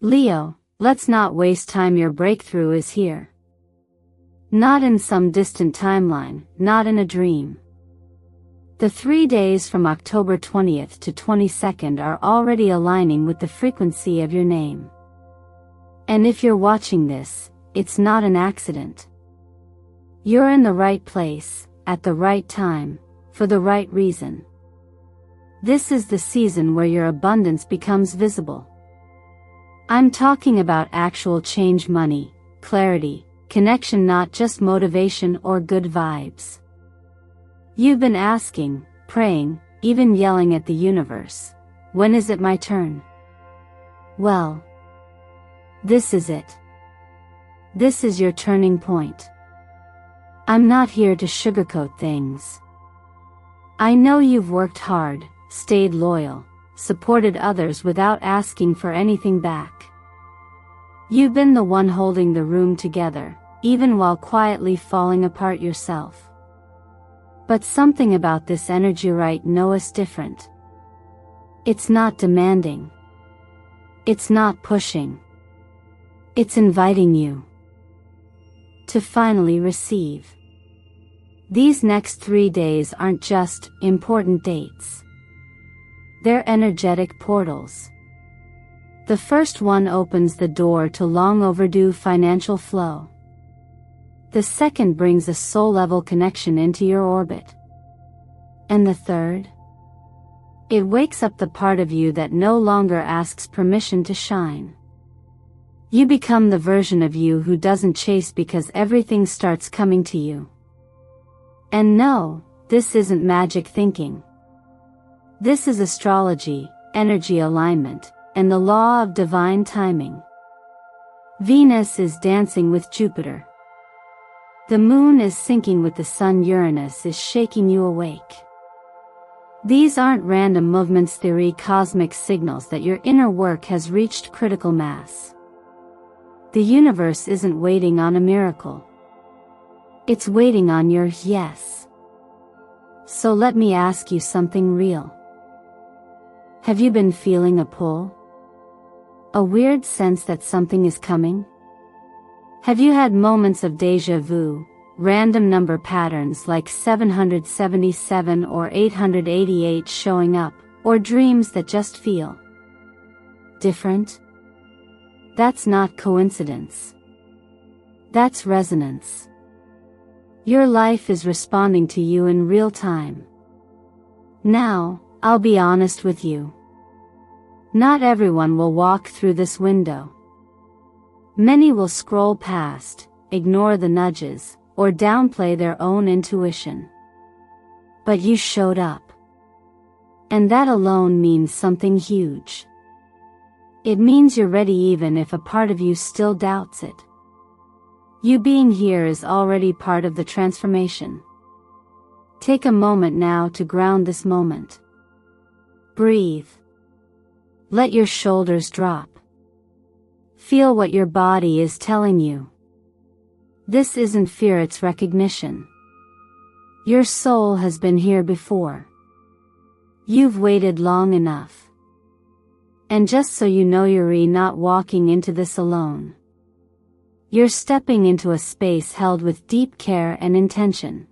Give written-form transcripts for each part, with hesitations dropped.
Leo, let's not waste time. Your breakthrough is here. Not in some distant timeline, not in a dream. The 3 days from October 20th to 22nd are already aligning with the frequency of your name. And if you're watching this, it's not an accident. You're in the right place, at the right time, for the right reason. This is the season where your abundance becomes visible. I'm talking about actual change, money, clarity, connection, not just motivation or good vibes. You've been asking, praying, even yelling at the universe, when is it my turn? Well, this is it. This is your turning point. I'm not here to sugarcoat things. I know you've worked hard, stayed loyal, supported others without asking for anything back. You've been the one holding the room together, even while quietly falling apart yourself. But something about this energy right now is different. It's not demanding. It's not pushing. It's inviting you to finally receive. These next 3 days aren't just important dates. They're energetic portals. The first one opens the door to long overdue financial flow. The second brings a soul-level connection into your orbit. And the third? It wakes up the part of you that no longer asks permission to shine. You become the version of you who doesn't chase because everything starts coming to you. And no, this isn't magic thinking. This is astrology, energy alignment, and the law of divine timing. Venus is dancing with Jupiter. The moon is syncing with the sun. Uranus is shaking you awake. These aren't random movements, theory, cosmic signals that your inner work has reached critical mass. The universe isn't waiting on a miracle. It's waiting on your yes. So let me ask you something real. Have you been feeling a pull? A weird sense that something is coming? Have you had moments of déjà vu, random number patterns like 777 or 888 showing up, or dreams that just feel different? That's not coincidence. That's resonance. Your life is responding to you in real time. Now, I'll be honest with you. Not everyone will walk through this window. Many will scroll past, ignore the nudges, or downplay their own intuition. But you showed up. And that alone means something huge. It means you're ready even if a part of you still doubts it. You being here is already part of the transformation. Take a moment now to ground this moment. Breathe. Let your shoulders drop. Feel what your body is telling you. This isn't fear, it's recognition. Your soul has been here before. You've waited long enough. And just so you know, you're not walking into this alone. You're stepping into a space held with deep care and intention.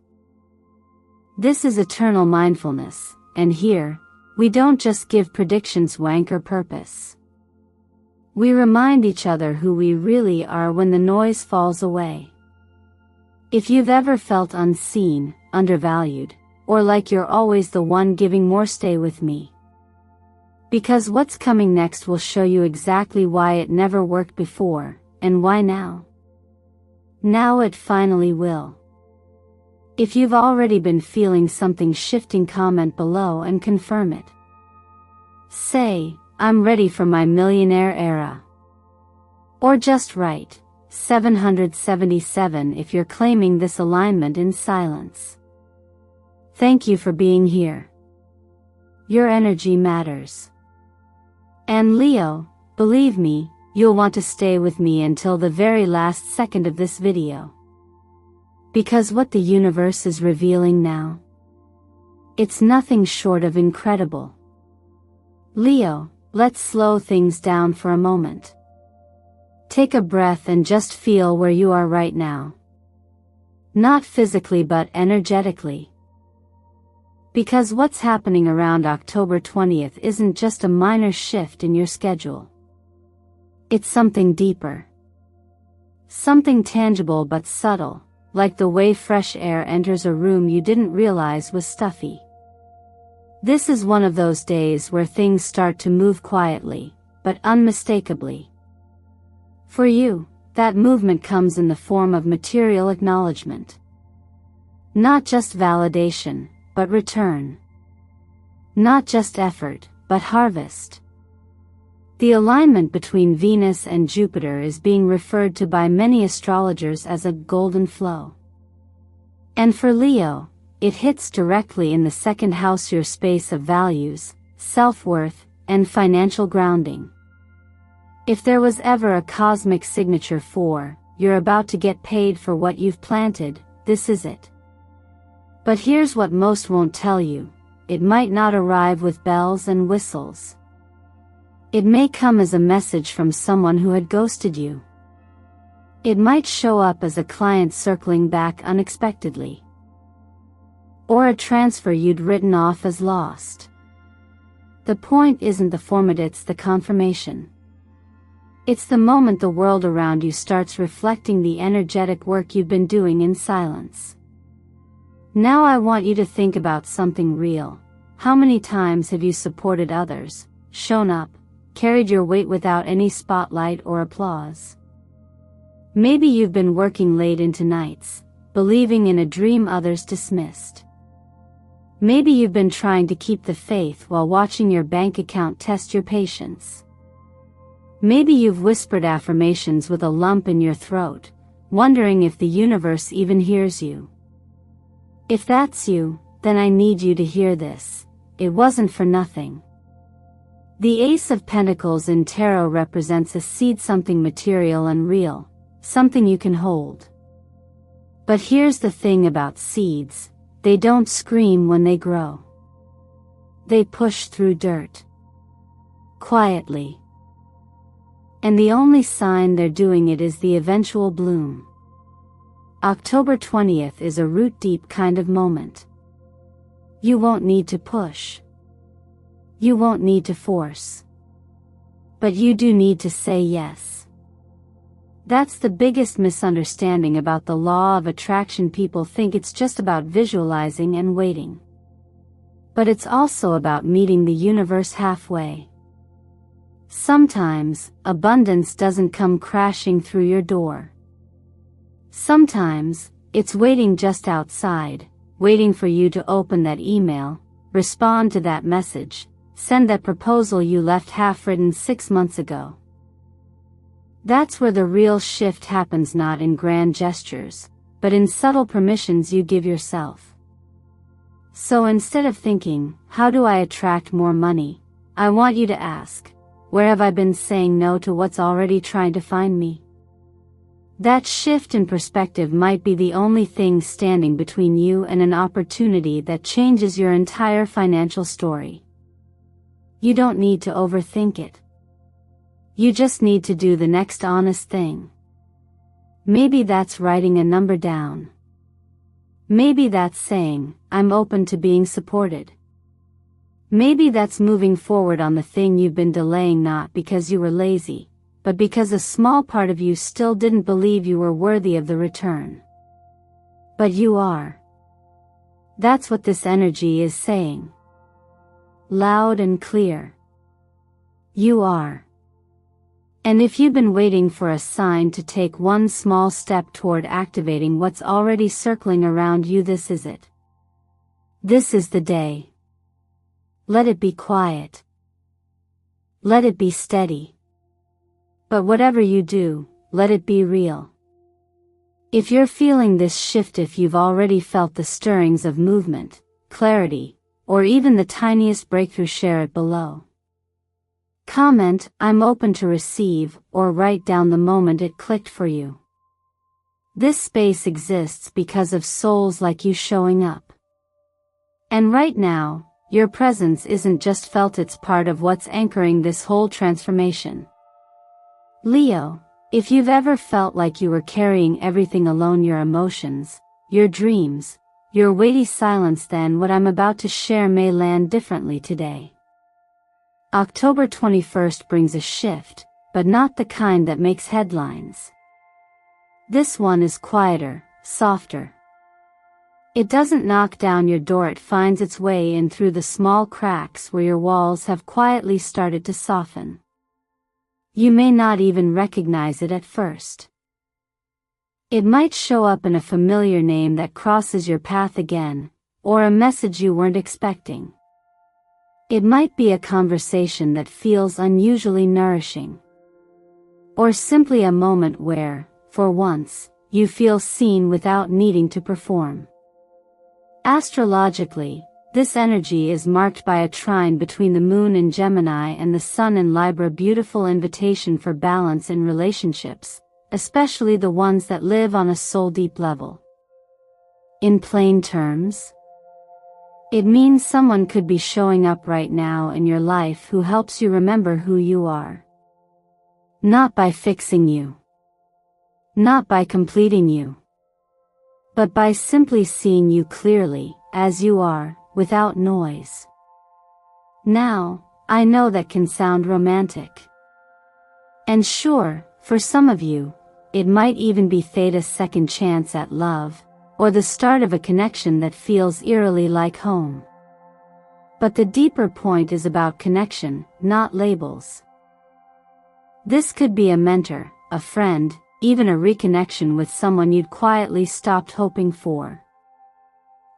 This is eternal mindfulness, and here, we don't just give predictions, wank, or purpose. We remind each other who we really are when the noise falls away. If you've ever felt unseen, undervalued, or like you're always the one giving more, stay with me. Because what's coming next will show you exactly why it never worked before, and why now. Now it finally will. If you've already been feeling something shifting, comment below and confirm it. Say, I'm ready for my millionaire era. Or just write, 777 if you're claiming this alignment in silence. Thank you for being here. Your energy matters. And Leo, believe me, you'll want to stay with me until the very last second of this video. Because what the universe is revealing now, it's nothing short of incredible. Leo, let's slow things down for a moment. Take a breath and just feel where you are right now. Not physically but energetically. Because what's happening around October 20th isn't just a minor shift in your schedule. It's something deeper. Something tangible but subtle, like the way fresh air enters a room you didn't realize was stuffy. This is one of those days where things start to move quietly, but unmistakably. For you, that movement comes in the form of material acknowledgement. Not just validation, but return. Not just effort, but harvest. The alignment between Venus and Jupiter is being referred to by many astrologers as a golden flow. And for Leo, it hits directly in the second house, your space of values, self-worth, and financial grounding. If there was ever a cosmic signature for, you're about to get paid for what you've planted, this is it. But here's what most won't tell you, it might not arrive with bells and whistles. It may come as a message from someone who had ghosted you. It might show up as a client circling back unexpectedly. Or a transfer you'd written off as lost. The point isn't the format, it's the confirmation. It's the moment the world around you starts reflecting the energetic work you've been doing in silence. Now I want you to think about something real. How many times have you supported others, shown up, carried your weight without any spotlight or applause? Maybe you've been working late into nights, believing in a dream others dismissed. Maybe you've been trying to keep the faith while watching your bank account test your patience. Maybe you've whispered affirmations with a lump in your throat, wondering if the universe even hears you. If that's you, then I need you to hear this. It wasn't for nothing. The Ace of Pentacles in Tarot represents a seed, something material and real, something you can hold. But here's the thing about seeds, they don't scream when they grow. They push through dirt. Quietly. And the only sign they're doing it is the eventual bloom. October 20th is a root-deep kind of moment. You won't need to push. You won't need to force. But you do need to say yes. That's the biggest misunderstanding about the law of attraction. People think it's just about visualizing and waiting. But it's also about meeting the universe halfway. Sometimes, abundance doesn't come crashing through your door. Sometimes, it's waiting just outside, waiting for you to open that email, respond to that message, send that proposal you left half-written 6 months ago. That's where the real shift happens, not in grand gestures, but in subtle permissions you give yourself. So instead of thinking, how do I attract more money? I want you to ask, where have I been saying no to what's already trying to find me? That shift in perspective might be the only thing standing between you and an opportunity that changes your entire financial story. You don't need to overthink it. You just need to do the next honest thing. Maybe that's writing a number down. Maybe that's saying, I'm open to being supported. Maybe that's moving forward on the thing you've been delaying, not because you were lazy, but because a small part of you still didn't believe you were worthy of the return. But you are. That's what this energy is saying. Loud and clear. You are. And if you've been waiting for a sign to take one small step toward activating what's already circling around you, this is it. This is the day. Let it be quiet. Let it be steady. But whatever you do, let it be real. If you're feeling this shift, if you've already felt the stirrings of movement, clarity, or even the tiniest breakthrough, share it below. Comment, I'm open to receive, or write down the moment it clicked for you. This space exists because of souls like you showing up. And right now, your presence isn't just felt, it's part of what's anchoring this whole transformation. Leo, If you've ever felt like you were carrying everything alone, your emotions, your dreams, your weighty silence, then what I'm about to share may land differently today. October 21st brings a shift, but not the kind that makes headlines. This one is quieter, softer. It doesn't knock down your door, it finds its way in through the small cracks where your walls have quietly started to soften. You may not even recognize it at first. It might show up in a familiar name that crosses your path again, or a message you weren't expecting. It might be a conversation that feels unusually nourishing. Or simply a moment where, for once, you feel seen without needing to perform. Astrologically, this energy is marked by a trine between the moon in Gemini and the sun in Libra, a beautiful invitation for balance in relationships, especially the ones that live on a soul-deep level. In plain terms, it means someone could be showing up right now in your life who helps you remember who you are. Not by fixing you. Not by completing you. But by simply seeing you clearly, as you are, without noise. Now, I know that can sound romantic. And sure, for some of you, it might even be Theda's second chance at love, or the start of a connection that feels eerily like home. But the deeper point is about connection, not labels. This could be a mentor, a friend, even a reconnection with someone you'd quietly stopped hoping for.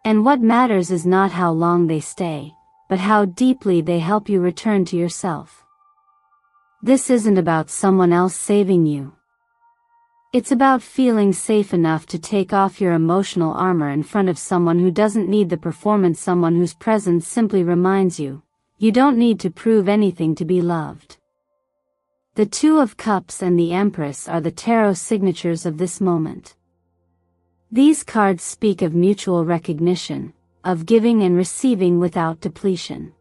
And what matters is not how long they stay, but how deeply they help you return to yourself. This isn't about someone else saving you. It's about feeling safe enough to take off your emotional armor in front of someone who doesn't need the performance, someone whose presence simply reminds you, you don't need to prove anything to be loved. The Two of Cups and the Empress are the tarot signatures of this moment. These cards speak of mutual recognition, of giving and receiving without depletion.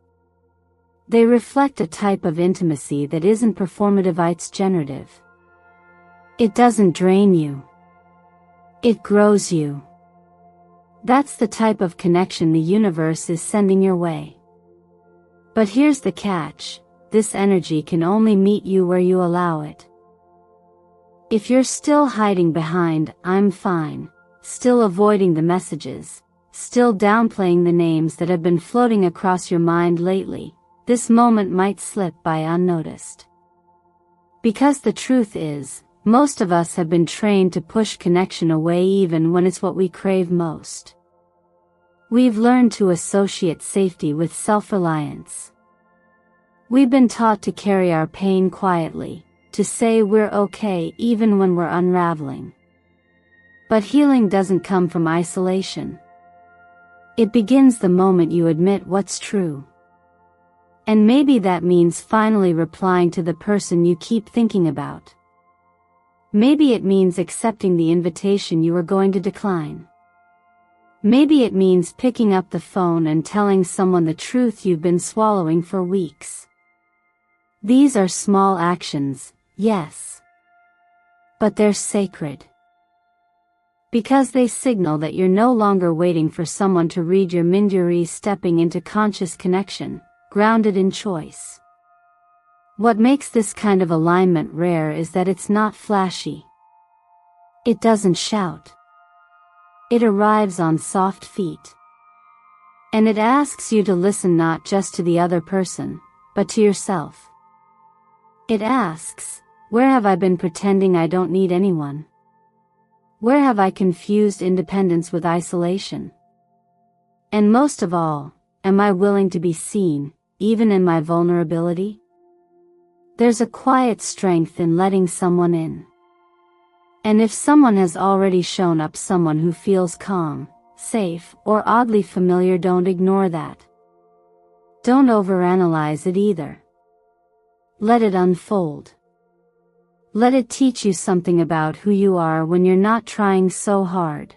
They reflect a type of intimacy that isn't performative, it's generative. It doesn't drain you. It grows you. That's the type of connection the universe is sending your way. But here's the catch. This energy can only meet you where you allow it. If you're still hiding behind, "I'm fine," still avoiding the messages, still downplaying the names that have been floating across your mind lately, this moment might slip by unnoticed. Because the truth is, most of us have been trained to push connection away even when it's what we crave most. We've learned to associate safety with self-reliance. We've been taught to carry our pain quietly, to say we're okay even when we're unraveling. But healing doesn't come from isolation. It begins the moment you admit what's true. And maybe that means finally replying to the person you keep thinking about. Maybe it means accepting the invitation you were going to decline. Maybe it means picking up the phone and telling someone the truth you've been swallowing for weeks. These are small actions, yes. But they're sacred. Because they signal that you're no longer waiting for someone to read your mind, you're stepping into conscious connection, grounded in choice. What makes this kind of alignment rare is that it's not flashy. It doesn't shout. It arrives on soft feet. And it asks you to listen not just to the other person, but to yourself. It asks, where have I been pretending I don't need anyone? Where have I confused independence with isolation? And most of all, am I willing to be seen, even in my vulnerability? There's a quiet strength in letting someone in. And if someone has already shown up, someone who feels calm, safe, or oddly familiar, don't ignore that. Don't overanalyze it either. Let it unfold. Let it teach you something about who you are when you're not trying so hard.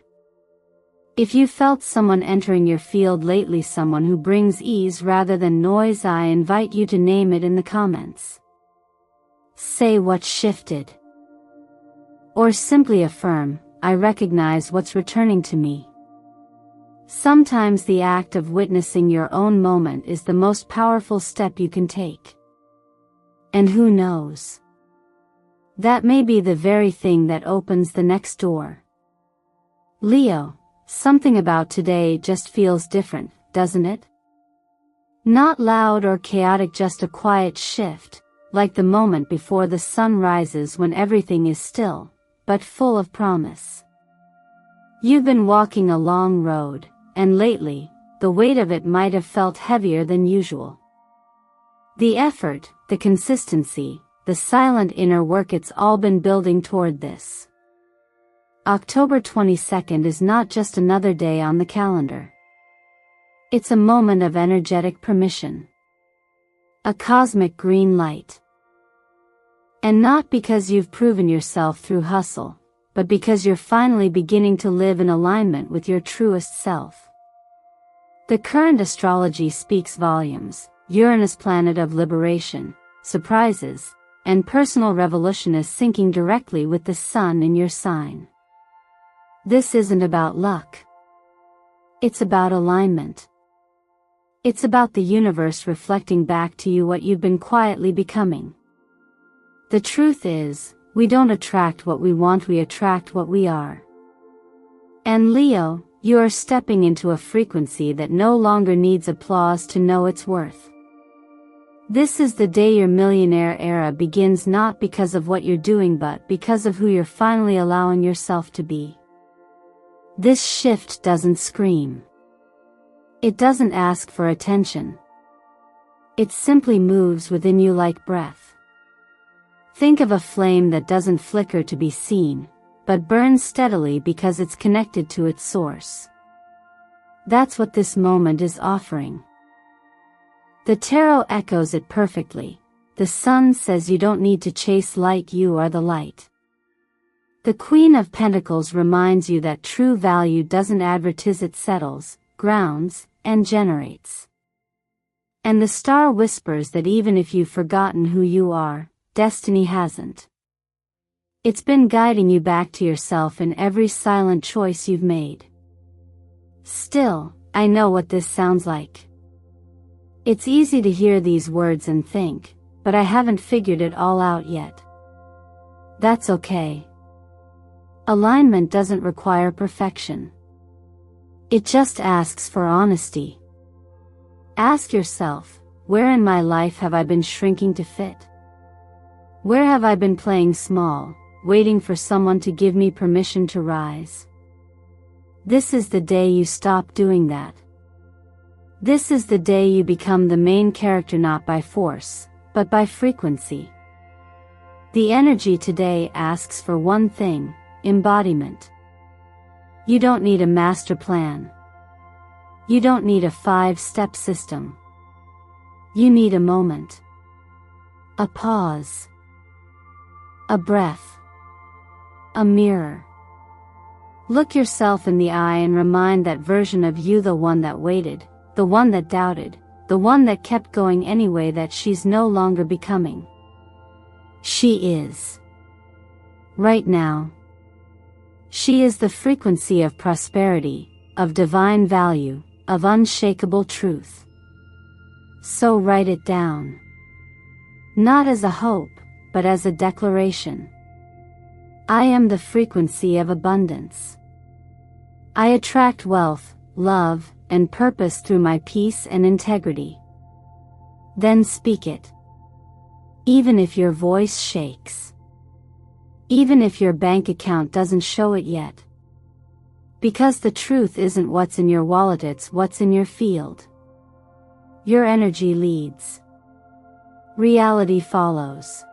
If you felt someone entering your field lately, someone who brings ease rather than noise, I invite you to name it in the comments. Say what shifted. Or simply affirm, I recognize what's returning to me. Sometimes the act of witnessing your own moment is the most powerful step you can take. And who knows? That may be the very thing that opens the next door. Leo, something about today just feels different, doesn't it? Not loud or chaotic, just a quiet shift, like the moment before the sun rises when everything is still, but full of promise. You've been walking a long road, and lately, the weight of it might have felt heavier than usual. The effort, the consistency, the silent inner work, it's all been building toward this. October 22nd is not just another day on the calendar. It's a moment of energetic permission. A cosmic green light. And not because you've proven yourself through hustle, but because you're finally beginning to live in alignment with your truest self. The current astrology speaks volumes. Uranus, planet of liberation, surprises, and personal revolution, is syncing directly with the sun in your sign. This isn't about luck. It's about alignment. It's about the universe reflecting back to you what you've been quietly becoming. The truth is, we don't attract what we want, we attract what we are. And Leo, you are stepping into a frequency that no longer needs applause to know its worth. This is the day your millionaire era begins, not because of what you're doing but because of who you're finally allowing yourself to be. This shift doesn't scream. It doesn't ask for attention. It simply moves within you like breath. Think of a flame that doesn't flicker to be seen, but burns steadily because it's connected to its source. That's what this moment is offering. The tarot echoes it perfectly. The sun says you don't need to chase light, you are the light. The Queen of Pentacles reminds you that true value doesn't advertise, it settles, grounds, and generates. And the star whispers that even if you've forgotten who you are, destiny hasn't. It's been guiding you back to yourself in every silent choice you've made. Still, I know what this sounds like. It's easy to hear these words and think, but I haven't figured it all out yet. That's okay. Alignment doesn't require perfection. It just asks for honesty. Ask yourself, where in my life have I been shrinking to fit? Where have I been playing small, waiting for someone to give me permission to rise? This is the day you stop doing that. This is the day you become the main character, not by force, but by frequency. The energy today asks for one thing: embodiment. You don't need a master plan. You don't need a 5-step system. You need a moment. A pause. A breath. A mirror. Look yourself in the eye and remind that version of you, the one that waited, the one that doubted, the one that kept going anyway, that she's no longer becoming. She is. Right now. She is the frequency of prosperity, of divine value, of unshakable truth. So write it down. Not as a hope, but as a declaration. I am the frequency of abundance. I attract wealth, love, and purpose through my peace and integrity. Then speak it. Even if your voice shakes. Even if your bank account doesn't show it yet. Because the truth isn't what's in your wallet, it's what's in your field. Your energy leads. Reality follows.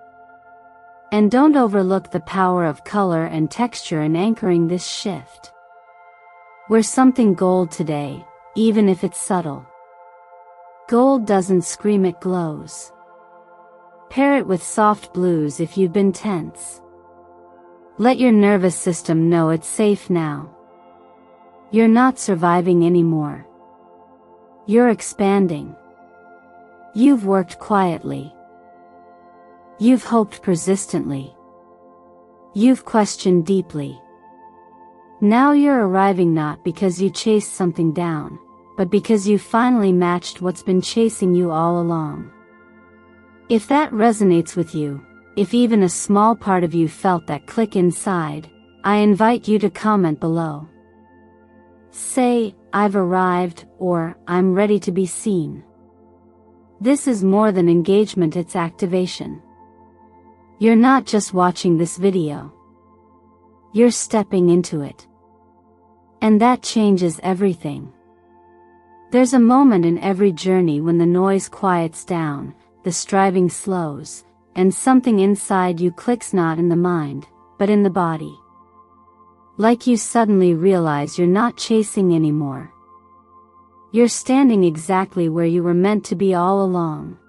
And don't overlook the power of color and texture in anchoring this shift. Wear something gold today, even if it's subtle. Gold doesn't scream, it glows. Pair it with soft blues if you've been tense. Let your nervous system know it's safe now. You're not surviving anymore. You're expanding. You've worked quietly. You've hoped persistently. You've questioned deeply. Now you're arriving not because you chased something down, but because you finally matched what's been chasing you all along. If that resonates with you, if even a small part of you felt that click inside, I invite you to comment below. Say, I've arrived, or I'm ready to be seen. This is more than engagement, it's activation. You're not just watching this video. You're stepping into it. And that changes everything. There's a moment in every journey when the noise quiets down, the striving slows, and something inside you clicks, not in the mind, but in the body. Like you suddenly realize you're not chasing anymore. You're standing exactly where you were meant to be all along.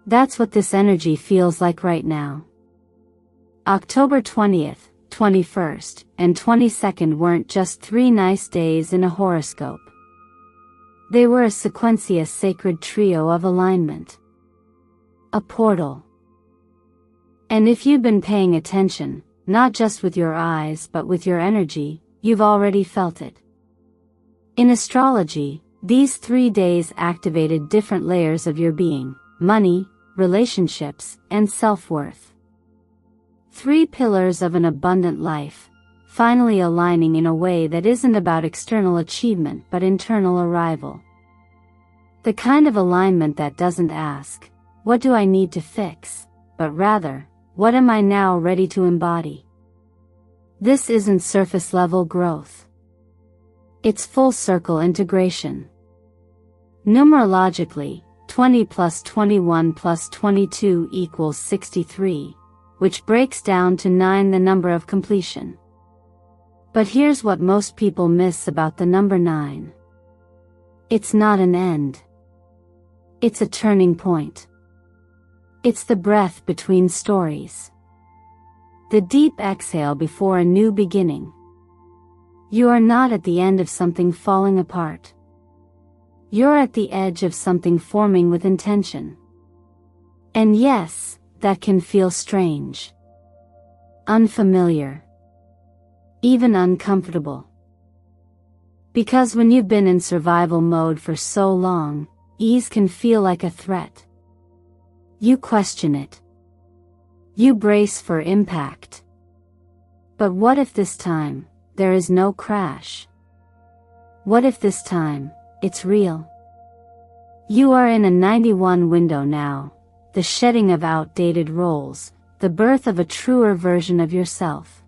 That's what this energy feels like right now. October 20th, 21st, and 22nd weren't just 3 nice days in a horoscope. They were a sequencia, sacred trio of alignment. A portal. And if you've been paying attention, not just with your eyes but with your energy, you've already felt it. In astrology, these 3 days activated different layers of your being: money, relationships, and self-worth. 3 pillars of an abundant life, finally aligning in a way that isn't about external achievement but internal arrival. The kind of alignment that doesn't ask, what do I need to fix, but rather, what am I now ready to embody? This isn't surface-level growth. It's full-circle integration. Numerologically, 20 plus 21 plus 22 equals 63, which breaks down to 9, the number of completion. But here's what most people miss about the number 9. It's not an end. It's a turning point. It's the breath between stories. The deep exhale before a new beginning. You are not at the end of something falling apart. You're at the edge of something forming with intention. And yes, that can feel strange. Unfamiliar. Even uncomfortable. Because when you've been in survival mode for so long, ease can feel like a threat. You question it. You brace for impact. But what if this time, there is no crash? What if this time, it's real? You are in a 91 window now, the shedding of outdated roles, the birth of a truer version of yourself.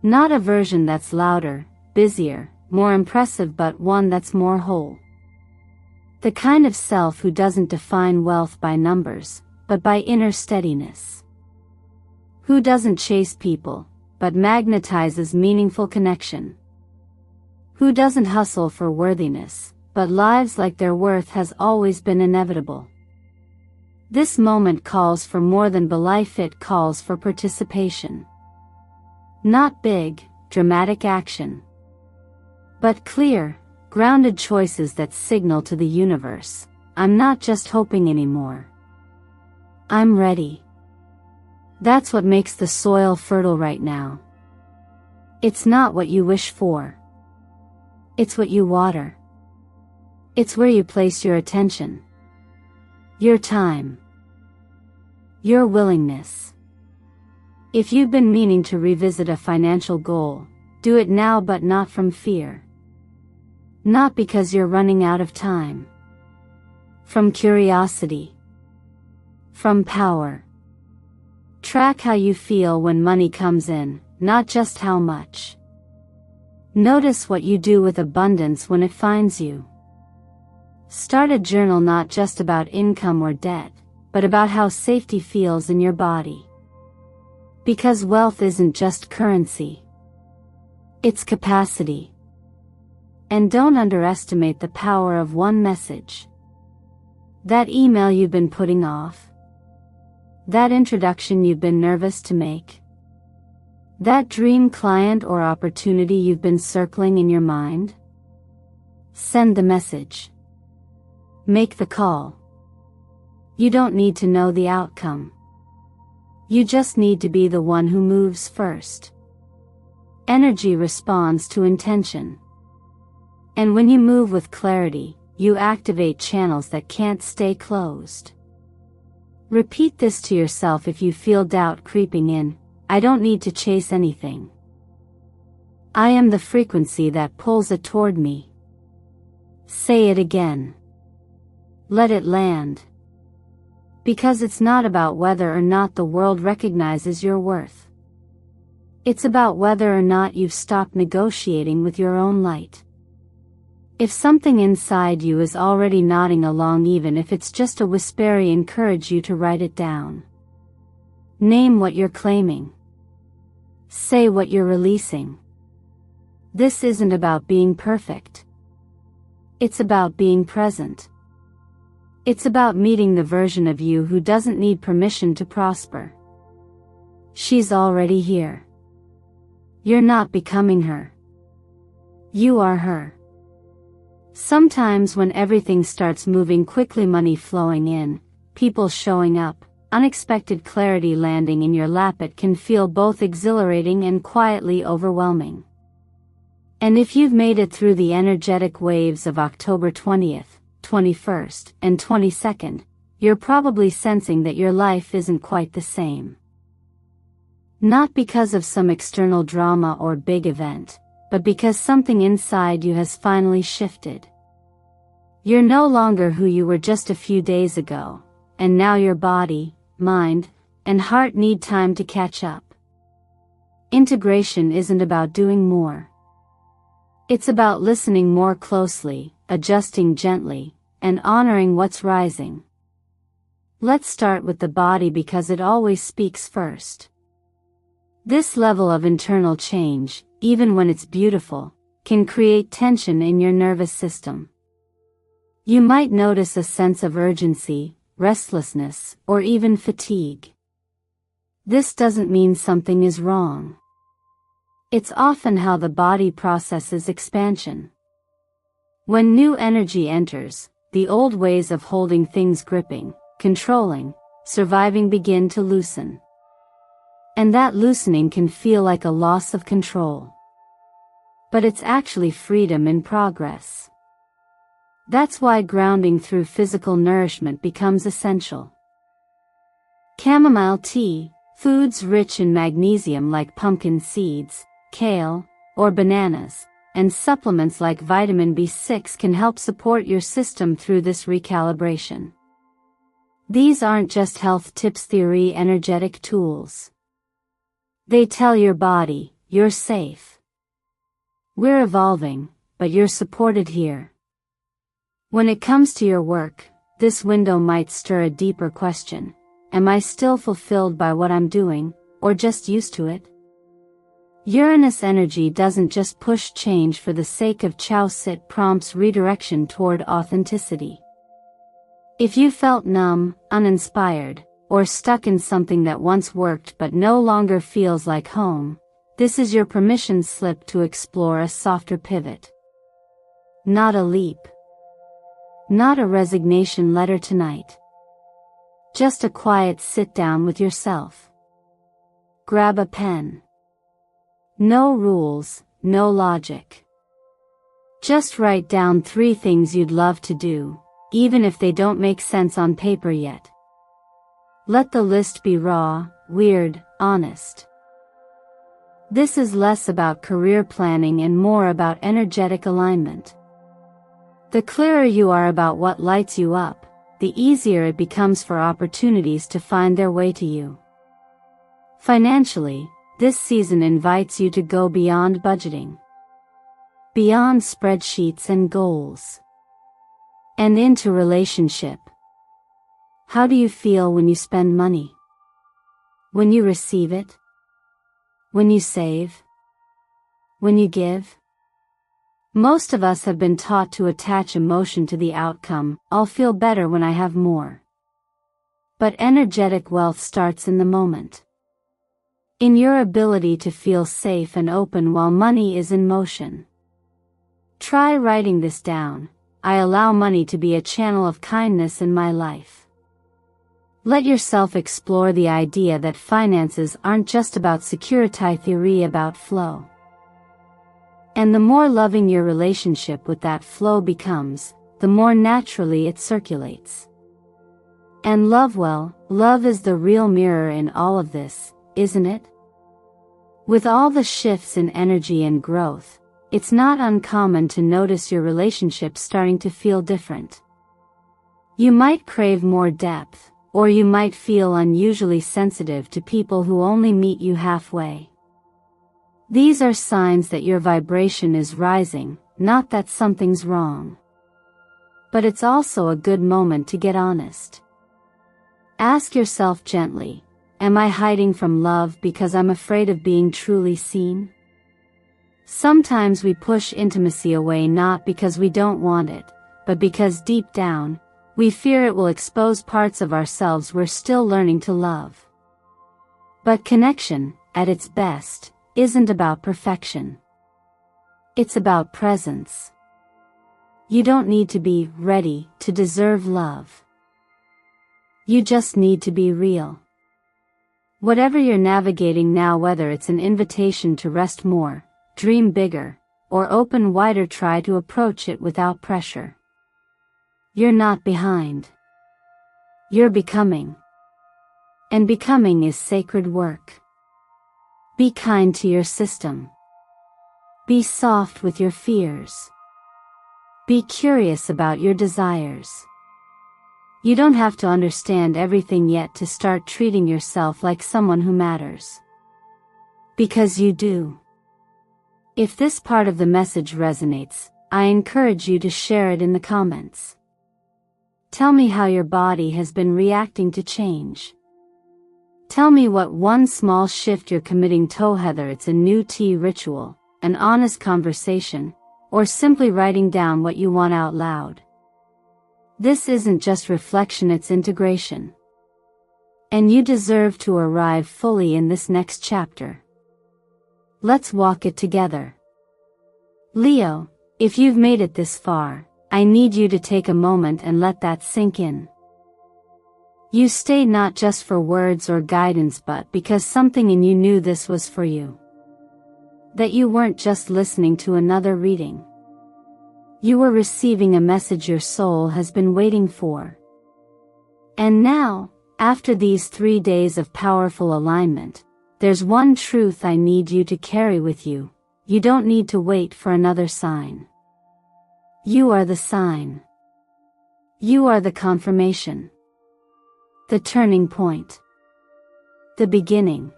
Not a version that's louder, busier, more impressive, but one that's more whole. The kind of self who doesn't define wealth by numbers, but by inner steadiness. Who doesn't chase people, but magnetizes meaningful connection. Who doesn't hustle for worthiness, but lives like their worth has always been inevitable. This moment calls for more than belief, it calls for participation. Not big, dramatic action, but clear, grounded choices that signal to the universe, I'm not just hoping anymore. I'm ready. That's what makes the soil fertile right now. It's not what you wish for. It's what you water. It's where you place your attention. Your time. Your willingness. If you've been meaning to revisit a financial goal, do it now, but not from fear. Not because you're running out of time. From curiosity. From power. Track how you feel when money comes in, not just how much. Notice what you do with abundance when it finds you. Start a journal not just about income or debt, but about how safety feels in your body. Because wealth isn't just currency. It's capacity. And don't underestimate the power of one message. That email you've been putting off. That introduction you've been nervous to make. That dream client or opportunity you've been circling in your mind. Send the message. Make the call. You don't need to know the outcome. You just need to be the one who moves first. Energy responds to intention. And when you move with clarity, you activate channels that can't stay closed. Repeat this to yourself if you feel doubt creeping in. I don't need to chase anything. I am the frequency that pulls it toward me. Say it again. Let it land. Because it's not about whether or not the world recognizes your worth. It's about whether or not you've stopped negotiating with your own light. If something inside you is already nodding along, even if it's just a whisper, I encourage you to write it down. Name what you're claiming. Say what you're releasing. This isn't about being perfect. It's about being present. It's about meeting the version of you who doesn't need permission to prosper. She's already here. You're not becoming her. You are her. Sometimes when everything starts moving quickly, money flowing in, people showing up, unexpected clarity landing in your lap, it can feel both exhilarating and quietly overwhelming. And if you've made it through the energetic waves of October 20th, 21st, and 22nd, you're probably sensing that your life isn't quite the same. Not because of some external drama or big event, but because something inside you has finally shifted. You're no longer who you were just a few days ago, and now your body, mind, and heart need time to catch up. Integration isn't about doing more. It's about listening more closely, adjusting gently, and honoring what's rising. Let's start with the body because it always speaks first. This level of internal change, even when it's beautiful, can create tension in your nervous system. You might notice a sense of urgency, restlessness, or even fatigue. This doesn't mean something is wrong. It's often how the body processes expansion. When new energy enters, the old ways of holding things, gripping, controlling, surviving, begin to loosen. And that loosening can feel like a loss of control. But it's actually freedom in progress. That's why grounding through physical nourishment becomes essential. Chamomile tea, foods rich in magnesium like pumpkin seeds, kale, or bananas, and supplements like vitamin B6 can help support your system through this recalibration. These aren't just health tips, theory, energetic tools. They tell your body, you're safe. We're evolving, but you're supported here. When it comes to your work, this window might stir a deeper question. Am I still fulfilled by what I'm doing, or just used to it? Uranus energy doesn't just push change for the sake of choice, it prompts redirection toward authenticity. If you felt numb, uninspired, or stuck in something that once worked but no longer feels like home, this is your permission slip to explore a softer pivot. Not a leap. Not a resignation letter tonight. Just a quiet sit down with yourself. Grab a pen. No rules, no logic. Just write down 3 things you'd love to do, even if they don't make sense on paper yet. Let the list be raw, weird, honest. This is less about career planning and more about energetic alignment. The clearer you are about what lights you up, the easier it becomes for opportunities to find their way to you. Financially, this season invites you to go beyond budgeting, beyond spreadsheets and goals, and into relationship. How do you feel when you spend money? When you receive it? When you save? When you give? Most of us have been taught to attach emotion to the outcome. I'll feel better when I have more. But energetic wealth starts in the moment. In your ability to feel safe and open while money is in motion. Try writing this down. I allow money to be a channel of kindness in my life. Let yourself explore the idea that finances aren't just about security theory, about flow. And the more loving your relationship with that flow becomes, the more naturally it circulates. And love is the real mirror in all of this, isn't it? With all the shifts in energy and growth, it's not uncommon to notice your relationship starting to feel different. You might crave more depth, or you might feel unusually sensitive to people who only meet you halfway. These are signs that your vibration is rising, not that something's wrong. But it's also a good moment to get honest. Ask yourself gently, am I hiding from love because I'm afraid of being truly seen? Sometimes we push intimacy away not because we don't want it, but because deep down, we fear it will expose parts of ourselves we're still learning to love. But connection, at its best, isn't about perfection. It's about presence. You don't need to be ready to deserve love. You just need to be real. Whatever you're navigating now, whether it's an invitation to rest more, dream bigger, or open wider, try to approach it without pressure. You're not behind. You're becoming. And becoming is sacred work. Be kind to your system. Be soft with your fears. Be curious about your desires. You don't have to understand everything yet to start treating yourself like someone who matters. Because you do. If this part of the message resonates, I encourage you to share it in the comments. Tell me how your body has been reacting to change. Tell me what one small shift you're committing to, whether it's a new tea ritual, an honest conversation, or simply writing down what you want out loud. This isn't just reflection, it's integration. And you deserve to arrive fully in this next chapter. Let's walk it together. Leo, if you've made it this far, I need you to take a moment and let that sink in. You stayed not just for words or guidance, but because something in you knew this was for you. That you weren't just listening to another reading. You were receiving a message your soul has been waiting for. And now, after these 3 days of powerful alignment, there's one truth I need you to carry with you. You don't need to wait for another sign. You are the sign. You are the confirmation. The turning point. The beginning.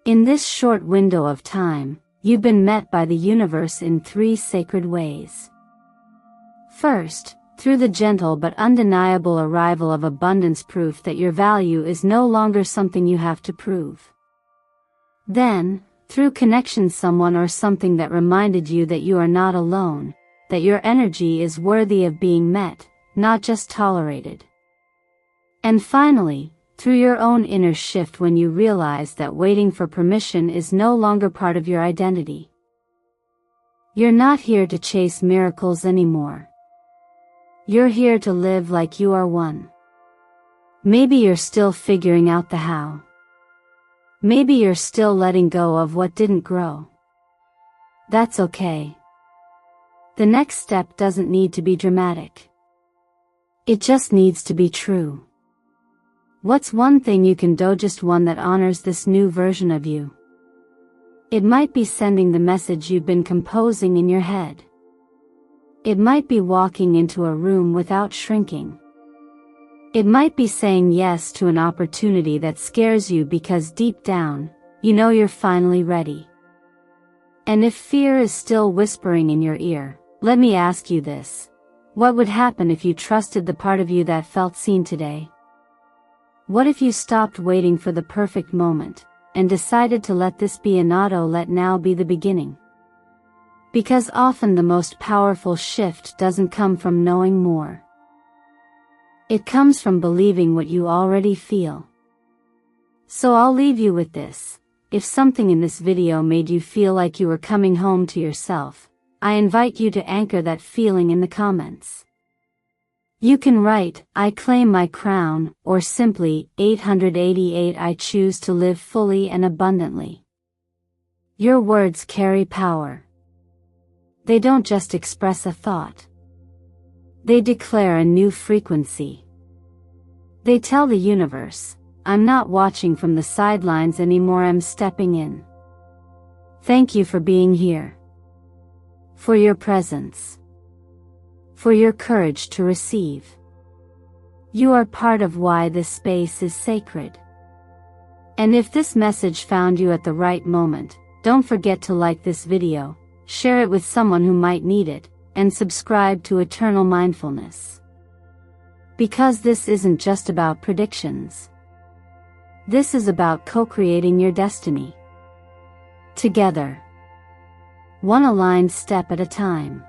In this short window of time, you've been met by the universe in 3 sacred ways. First, through the gentle but undeniable arrival of abundance, proof that your value is no longer something you have to prove. Then, through connection, someone or something that reminded you that you are not alone, that your energy is worthy of being met, not just tolerated. And finally, through your own inner shift when you realize that waiting for permission is no longer part of your identity. You're not here to chase miracles anymore. You're here to live like you are one. Maybe you're still figuring out the how. Maybe you're still letting go of what didn't grow. That's okay. The next step doesn't need to be dramatic. It just needs to be true. What's one thing you can do, just one that honors this new version of you? It might be sending the message you've been composing in your head. It might be walking into a room without shrinking. It might be saying yes to an opportunity that scares you because deep down, you know you're finally ready. And if fear is still whispering in your ear, let me ask you this. What would happen if you trusted the part of you that felt seen today? What if you stopped waiting for the perfect moment, and decided to let this be an let now be the beginning? Because often the most powerful shift doesn't come from knowing more. It comes from believing what you already feel. So I'll leave you with this. If something in this video made you feel like you were coming home to yourself, I invite you to anchor that feeling in the comments. You can write, I claim my crown, or simply, 888 I choose to live fully and abundantly. Your words carry power. They don't just express a thought. They declare a new frequency. They tell the universe, I'm not watching from the sidelines anymore, I'm stepping in. Thank you for being here. For your presence. For your courage to receive. You are part of why this space is sacred. And if this message found you at the right moment, don't forget to like this video, share it with someone who might need it, and subscribe to Eternal Mindfulness. Because this isn't just about predictions. This is about co-creating your destiny. Together. One aligned step at a time.